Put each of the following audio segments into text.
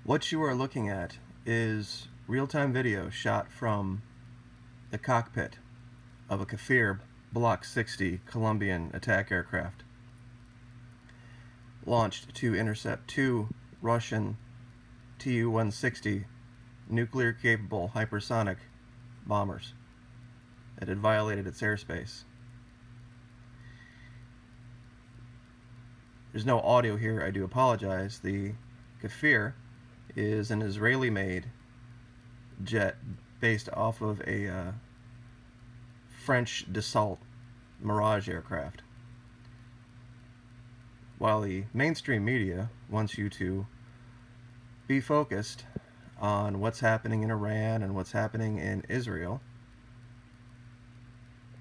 What you are looking at is real-time video shot from the cockpit of a Kafir Block 60 Colombian attack aircraft launched to intercept two Russian TU-160 nuclear-capable hypersonic bombers that had violated its airspace. There's no audio here, I do apologize. The Kafir is an Israeli-made jet based off of a French Dassault Mirage aircraft. While the mainstream media wants you to be focused on what's happening in Iran and what's happening in Israel,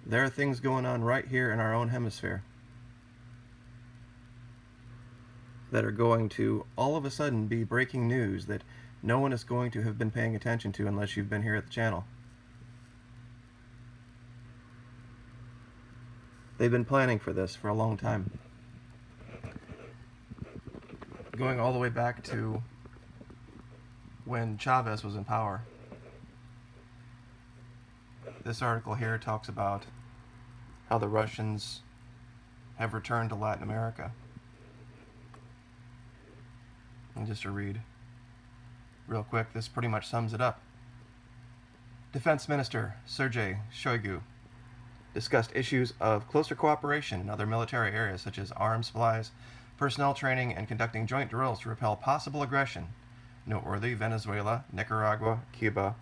there are things going on right here in our own hemisphere that are going to all of a sudden be breaking news that no one is going to have been paying attention to unless you've been here at the channel. They've been planning for this for a long time. Going all the way back to when Chavez was in power. This article here talks about how the Russians have returned to Latin America. And just to read real quick, this pretty much sums it up. Defense Minister Sergei Shoigu discussed issues of closer cooperation in other military areas such as arms supplies, personnel training, and conducting joint drills to repel possible aggression. Noteworthy, Venezuela, Nicaragua, Cuba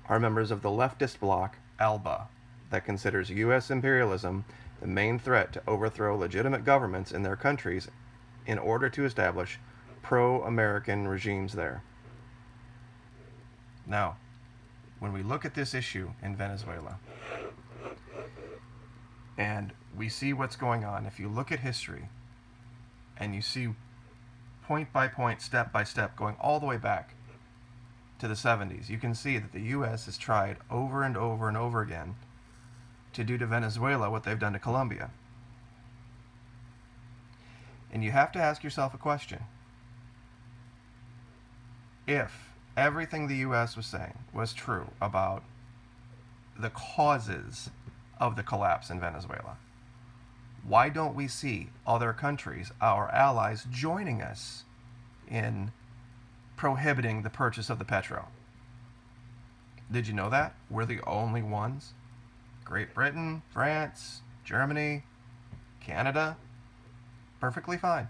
are members of the leftist bloc, ALBA, that considers U.S. imperialism the main threat to overthrow legitimate governments in their countries in order to establish pro-American regimes there. Now, when we look at this issue in Venezuela, and we see what's going on, if you look at history, and you see point by point, step by step, going all the way back to the 70s, you can see that the U.S. has tried over and over and over again to do to Venezuela what they've done to Colombia. And you have to ask yourself a question. If everything the U.S. was saying was true about the causes of the collapse in Venezuela, why don't we see other countries, our allies, joining us in prohibiting the purchase of the petrol? Did you know that? We're the only ones. Great Britain, France, Germany, Canada, perfectly fine.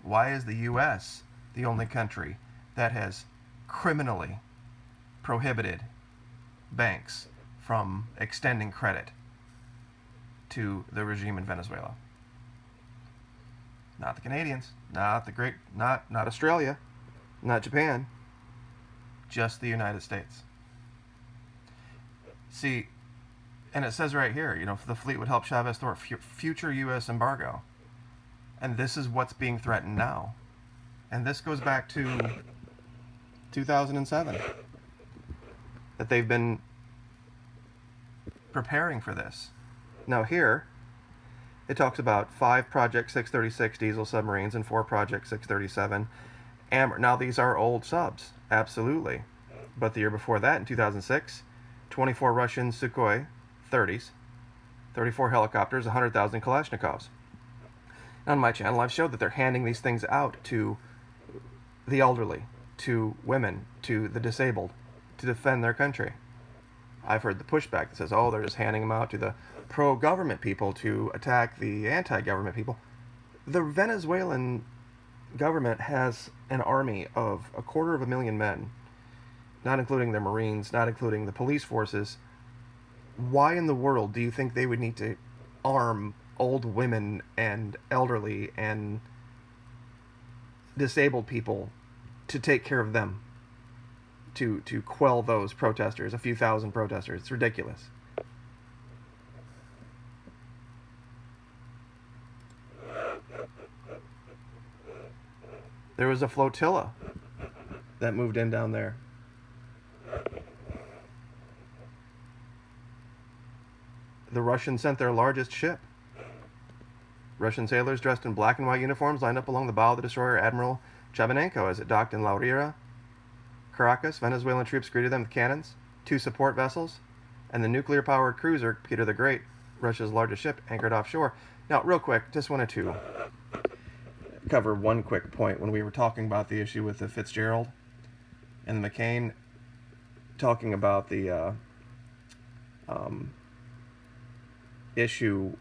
Why is the U.S. the only country that has criminally prohibited banks from extending credit to the regime in Venezuela? Not the Canadians, not Australia, not Japan, just the United States. See, and it says right here, the fleet would help Chavez thwart future U.S. embargo. And this is what's being threatened now. And this goes back to 2007, that they've been preparing for this. Now here, it talks about 5 Project 636 diesel submarines and 4 Project 637 Amber. Now these are old subs, absolutely. But the year before that, in 2006, 24 Russian Sukhoi 30s, 34 helicopters, 100,000 Kalashnikovs. On my channel, I've showed that they're handing these things out to the elderly, to women, to the disabled, to defend their country. I've heard the pushback that says, oh, they're just handing them out to the pro-government people to attack the anti-government people. The Venezuelan government has an army of 250,000 men, not including their Marines, not including the police forces. Why in the world do you think they would need to arm old women and elderly and disabled people to take care of them, to quell those protesters, a few thousand protesters? It's ridiculous. There was a flotilla that moved in down there. The Russians sent their largest ship. Russian sailors dressed in black and white uniforms lined up along the bow of the destroyer Admiral Chabanenko, as it docked in La Rira, Caracas. Venezuelan troops greeted them with cannons, 2 support vessels, and the nuclear-powered cruiser Peter the Great, Russia's largest ship, anchored offshore. Now, real quick, just wanted to cover one quick point. When we were talking about the issue with the Fitzgerald and the McCain, talking about the issue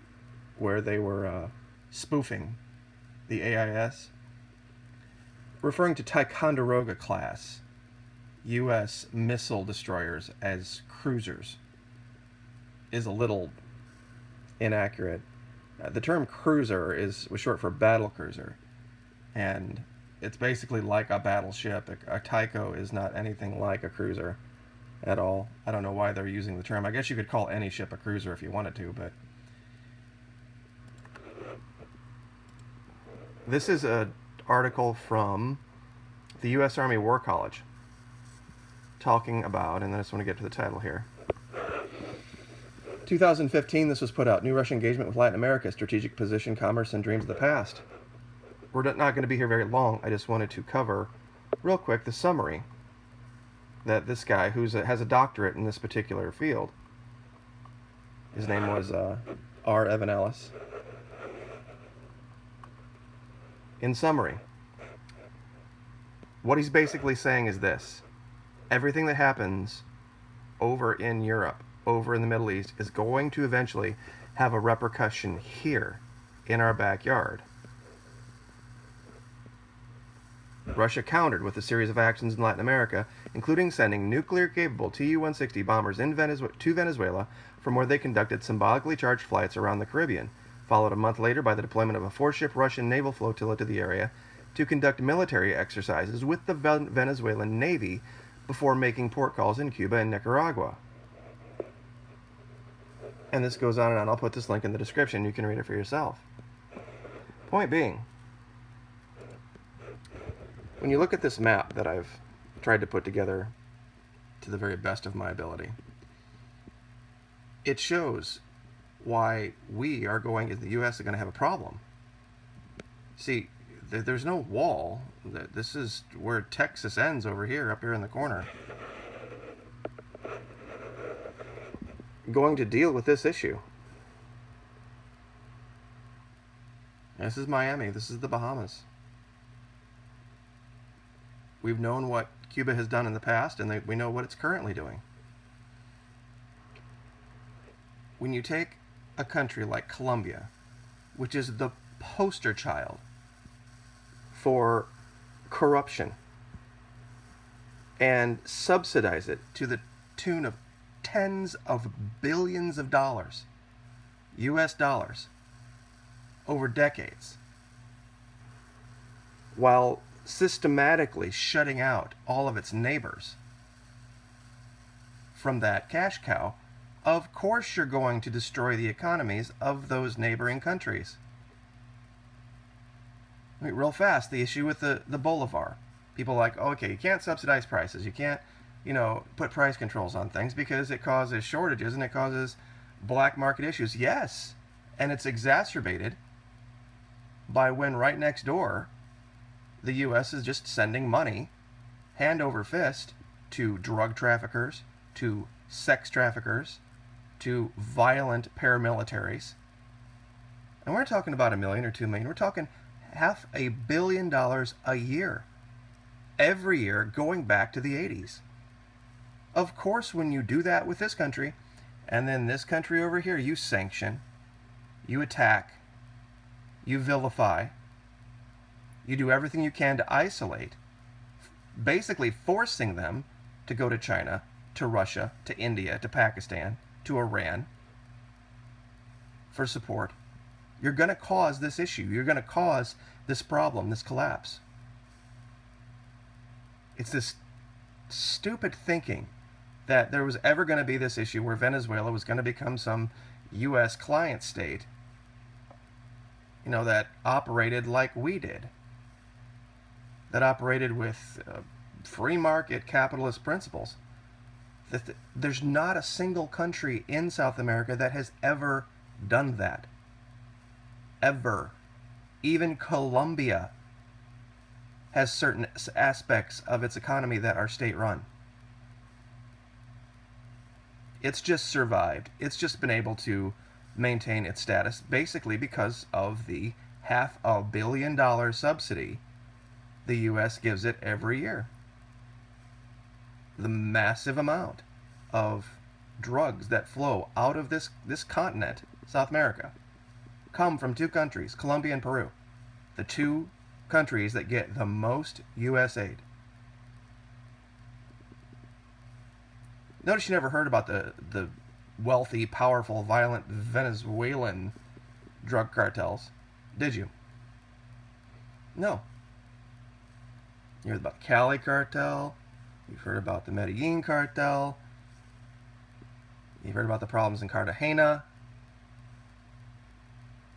where they were spoofing the AIS, referring to Ticonderoga class U.S. missile destroyers as cruisers is a little inaccurate. The term cruiser was short for battle cruiser, and it's basically like a battleship. A Tyco is not anything like a cruiser at all. I don't know why they're using the term. I guess you could call any ship a cruiser if you wanted to, but this is an article from the U.S. Army War College talking about, and I just want to get to the title here. 2015, this was put out. New Russian engagement with Latin America, strategic position, commerce, and dreams of the past. We're not going to be here very long. I just wanted to cover, real quick, the summary that this guy, who has a doctorate in this particular field, his name was R. Evan Ellis. In summary, what he's basically saying is this: everything that happens over in Europe, over in the Middle East, is going to eventually have a repercussion here in our backyard. Russia countered with a series of actions in Latin America, including sending nuclear-capable TU-160 bombers to Venezuela, from where they conducted symbolically charged flights around the Caribbean, followed a month later by the deployment of a 4-ship Russian naval flotilla to the area to conduct military exercises with the Venezuelan Navy before making port calls in Cuba and Nicaragua. And this goes on and on. I'll put this link in the description. You can read it for yourself. Point being, when you look at this map that I've tried to put together to the very best of my ability, it shows why we are going, as the U.S., are going to have a problem. See, there's no wall. This is where Texas ends over here, up here in the corner. Going to deal with this issue. This is Miami. This is the Bahamas. We've known what Cuba has done in the past, and we know what it's currently doing. When you take a country like Colombia, which is the poster child for corruption, and subsidize it to the tune of tens of billions of dollars, US dollars, over decades, while systematically shutting out all of its neighbors from that cash cow, of course you're going to destroy the economies of those neighboring countries. I mean, real fast, the issue with the Bolivar. People are like, oh, okay, you can't subsidize prices. You can't, put price controls on things because it causes shortages and it causes black market issues. Yes, and it's exacerbated by when right next door the U.S. is just sending money, hand over fist, to drug traffickers, to sex traffickers, to violent paramilitaries. And we're not talking about $1 million or $2 million. We're talking $500 million a year, every year, going back to the 80s. Of course, when you do that with this country, and then this country over here, you sanction, you attack, you vilify, you do everything you can to isolate, basically forcing them to go to China, to Russia, to India, to Pakistan, to Iran for support. You're going to cause this issue. You're going to cause this problem, this collapse. It's this stupid thinking that there was ever going to be this issue where Venezuela was going to become some U.S. client state, that operated like we did, that operated with free market capitalist principles. There's not a single country in South America that has ever done that. Ever. Even Colombia. has certain aspects of its economy that are state-run. It's just survived. It's just been able to maintain its status basically because of the $500 million subsidy the U.S. gives it every year. The massive amount of drugs that flow out of this continent, South America, come from two countries, Colombia and Peru. The two countries that get the most U.S. aid. Notice you never heard about the wealthy, powerful, violent Venezuelan drug cartels, did you? No. You heard about the Cali cartel. You've heard about the Medellin cartel. You've heard about the problems in Cartagena.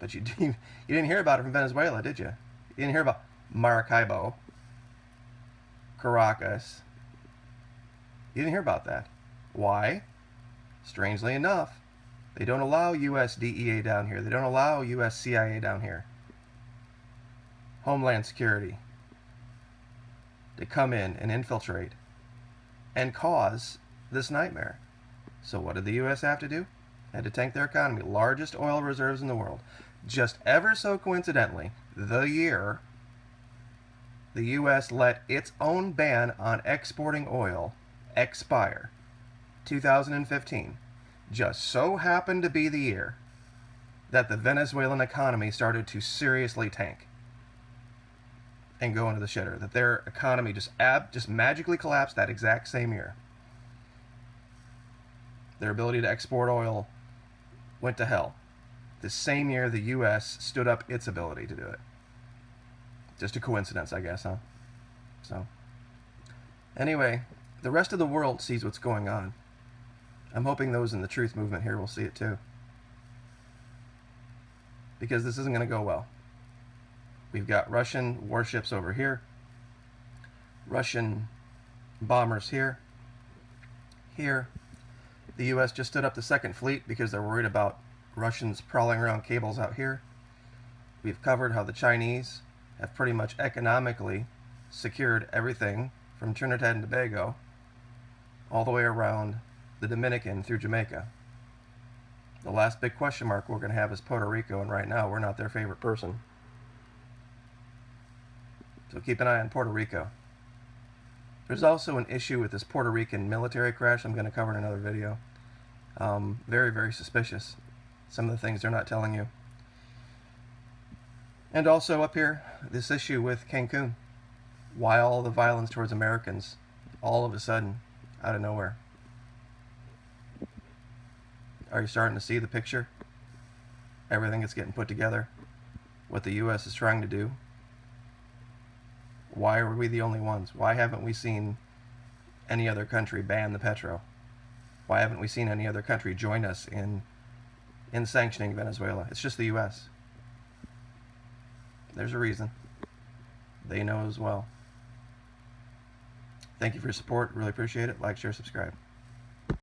But you didn't hear about it from Venezuela, did you? You didn't hear about Maracaibo, Caracas. You didn't hear about that. Why? Strangely enough, they don't allow U.S. DEA down here. They don't allow U.S. CIA down here. Homeland Security to come in and infiltrate and cause this nightmare. So what did the U.S. have to do? Had to tank their economy. Largest oil reserves in the world. Just ever so coincidentally, the year the U.S. let its own ban on exporting oil expire, 2015, just so happened to be the year that the Venezuelan economy started to seriously tank and go into the shitter. That their economy just magically collapsed that exact same year. Their ability to export oil went to hell. The same year the U.S. stood up its ability to do it. Just a coincidence, I guess, huh? So, anyway, the rest of the world sees what's going on. I'm hoping those in the truth movement here will see it too. Because this isn't going to go well. We've got Russian warships over here. Russian bombers here. Here. The U.S. just stood up the second fleet because they're worried about Russians prowling around cables out here. We've covered how the Chinese have pretty much economically secured everything from Trinidad and Tobago all the way around the Dominican through Jamaica. The last big question mark we're going to have is Puerto Rico, and right now we're not their favorite person. So keep an eye on Puerto Rico. There's also an issue with this Puerto Rican military crash I'm going to cover in another video. Very, very suspicious. Some of the things they're not telling you. And also up here, this issue with Cancun. Why all the violence towards Americans all of a sudden, out of nowhere? Are you starting to see the picture? Everything that's getting put together? What the U.S. is trying to do? Why are we the only ones? Why haven't we seen any other country ban the petro? Why haven't we seen any other country join us in sanctioning Venezuela? It's just the U.S. There's a reason. They know as well. Thank you for your support. Really appreciate it. Like, share, subscribe.